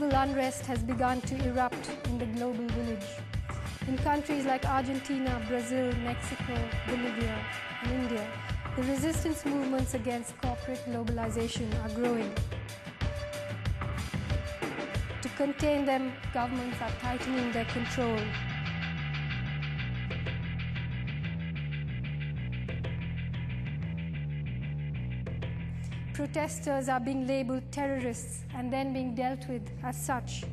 civil unrest has begun to erupt in the global village. In countries like Argentina, Brazil, Mexico, Bolivia, and India, the resistance movements against corporate globalization are growing. To contain them, governments are tightening their control. Protesters are being labeled terrorists and then being dealt with as such.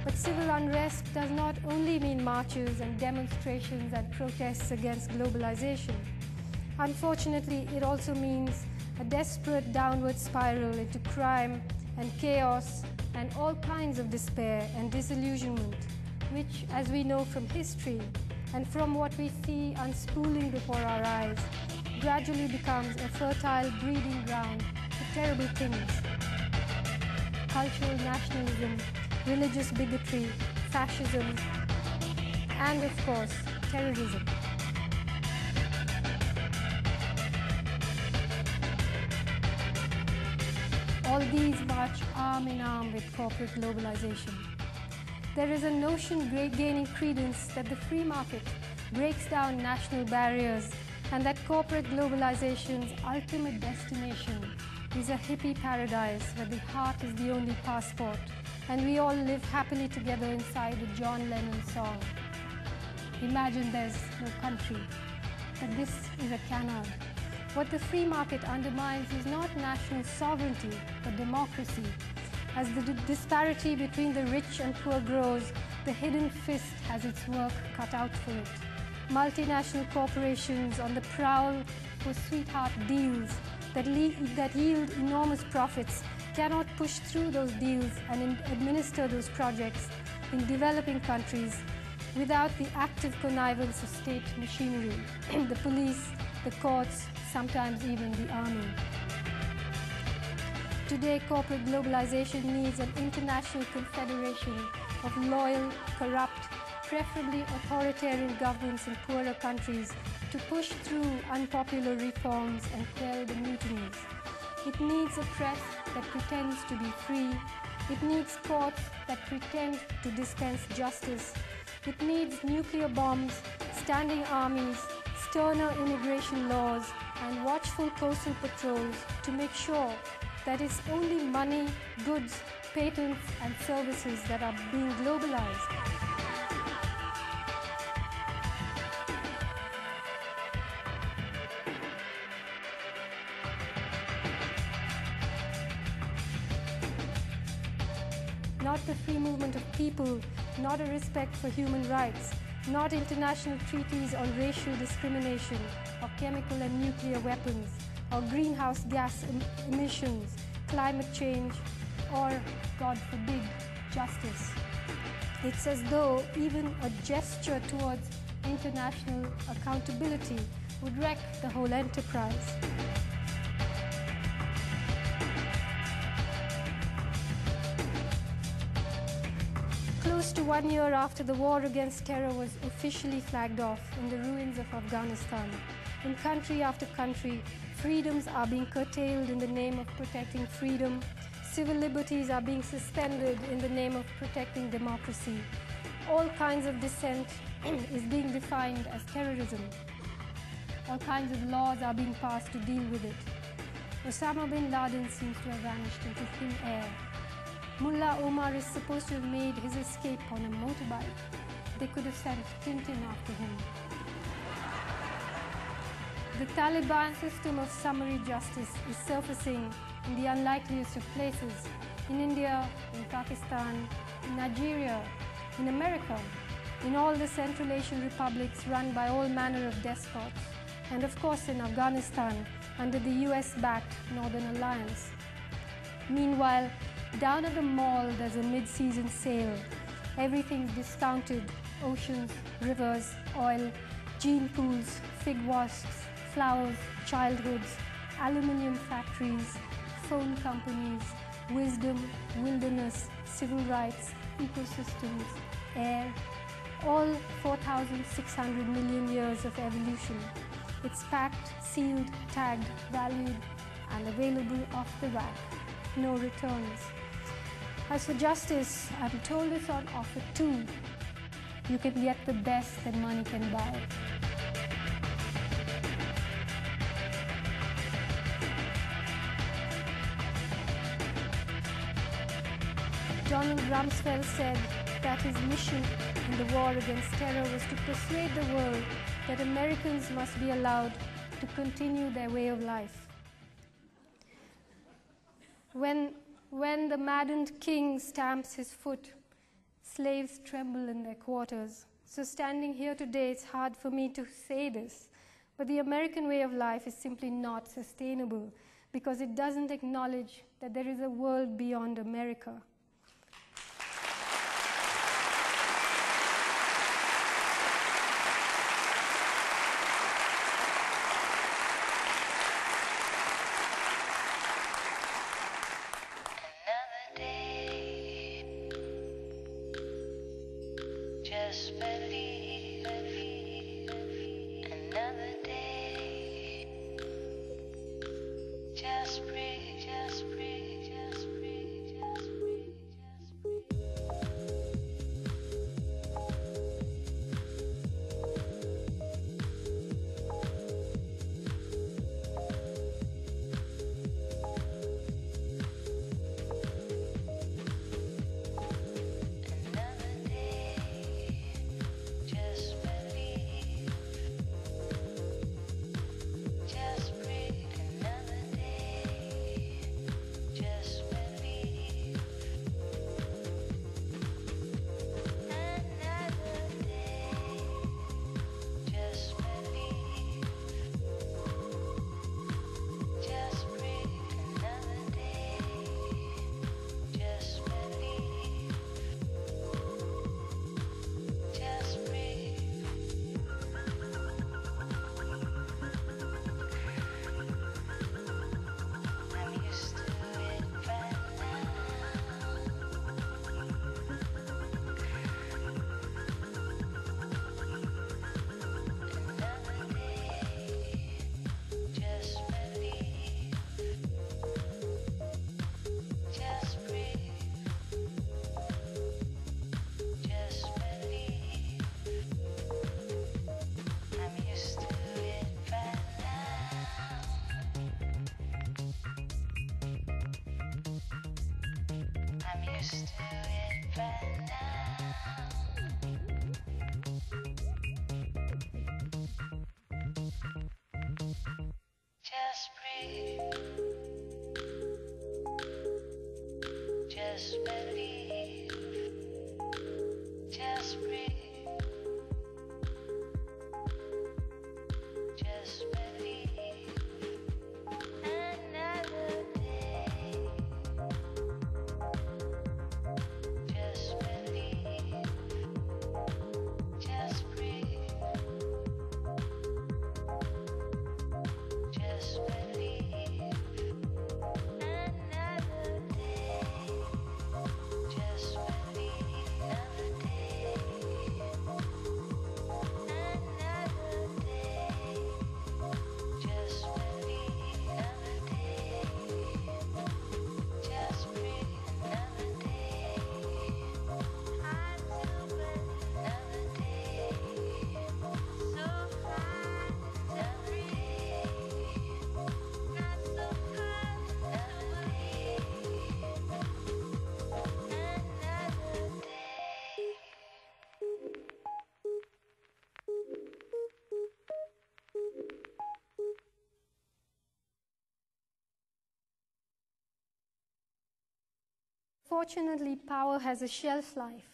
But civil unrest does not only mean marches and demonstrations and protests against globalization. Unfortunately, it also means a desperate downward spiral into crime and chaos and all kinds of despair and disillusionment, which, as we know from history and from what we see unspooling before our eyes, gradually becomes a fertile breeding ground for terrible things. Cultural nationalism, religious bigotry, fascism, and of course, terrorism. All these march arm in arm with corporate globalization. There is a notion gaining credence that the free market breaks down national barriers and that corporate globalization's ultimate destination is a hippie paradise where the heart is the only passport and we all live happily together inside a John Lennon song. Imagine there's no country, but this is a canard. What the free market undermines is not national sovereignty, but democracy. As the disparity between the rich and poor grows, the hidden fist has its work cut out for it. Multinational corporations on the prowl for sweetheart deals that yield enormous profits cannot push through those deals and administer those projects in developing countries without the active connivance of state machinery, the police, the courts, sometimes even the army. Today, corporate globalization needs an international confederation of loyal, corrupt, preferably authoritarian governments in poorer countries to push through unpopular reforms and quell the mutinies. It needs a press that pretends to be free. It needs courts that pretend to dispense justice. It needs nuclear bombs, standing armies, sterner immigration laws, and watchful coastal patrols to make sure that it's only money, goods, patents, and services that are being globalized. Not the free movement of people, not a respect for human rights, not international treaties on racial discrimination, or chemical and nuclear weapons, or greenhouse gas emissions, climate change, or, God forbid, justice. It's as though even a gesture towards international accountability would wreck the whole enterprise. Close to 1 year after the war against terror was officially flagged off in the ruins of Afghanistan, in country after country, freedoms are being curtailed in the name of protecting freedom. Civil liberties are being suspended in the name of protecting democracy. All kinds of dissent is being defined as terrorism. All kinds of laws are being passed to deal with it. Osama bin Laden seems to have vanished into thin air. Mullah Omar is supposed to have made his escape on a motorbike. They could have sent Tintin after him. The Taliban system of summary justice is surfacing in the unlikeliest of places, in India, in Pakistan, in Nigeria, in America, in all the Central Asian republics run by all manner of despots, and of course in Afghanistan under the US-backed Northern Alliance. Meanwhile, down at the mall there's a mid-season sale. Everything's discounted: oceans, rivers, oil, gene pools, fig wasps, flowers, childhoods, aluminium factories, phone companies, wisdom, wilderness, civil rights, ecosystems, air, all 4,600 million years of evolution. It's packed, sealed, tagged, valued, and available off the rack. No returns. As for justice, I'm told it's on offer too. You can get the best that money can buy. Donald Rumsfeld said that his mission in the war against terror was to persuade the world that Americans must be allowed to continue their way of life. When the maddened king stamps his foot, slaves tremble in their quarters. So standing here today, it's hard for me to say this, but the American way of life is simply not sustainable because it doesn't acknowledge that there is a world beyond America. Fortunately, power has a shelf life.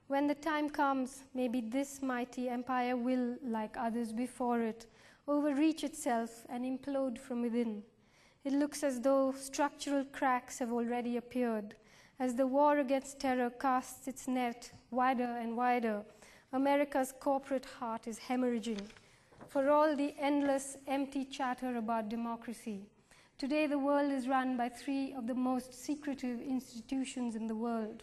When the time comes, maybe this mighty empire will, like others before it, overreach itself and implode from within. It looks as though structural cracks have already appeared. As the war against terror casts its net wider and wider, America's corporate heart is hemorrhaging. For all the endless, empty chatter about democracy, today the world is run by three of the most secretive institutions in the world: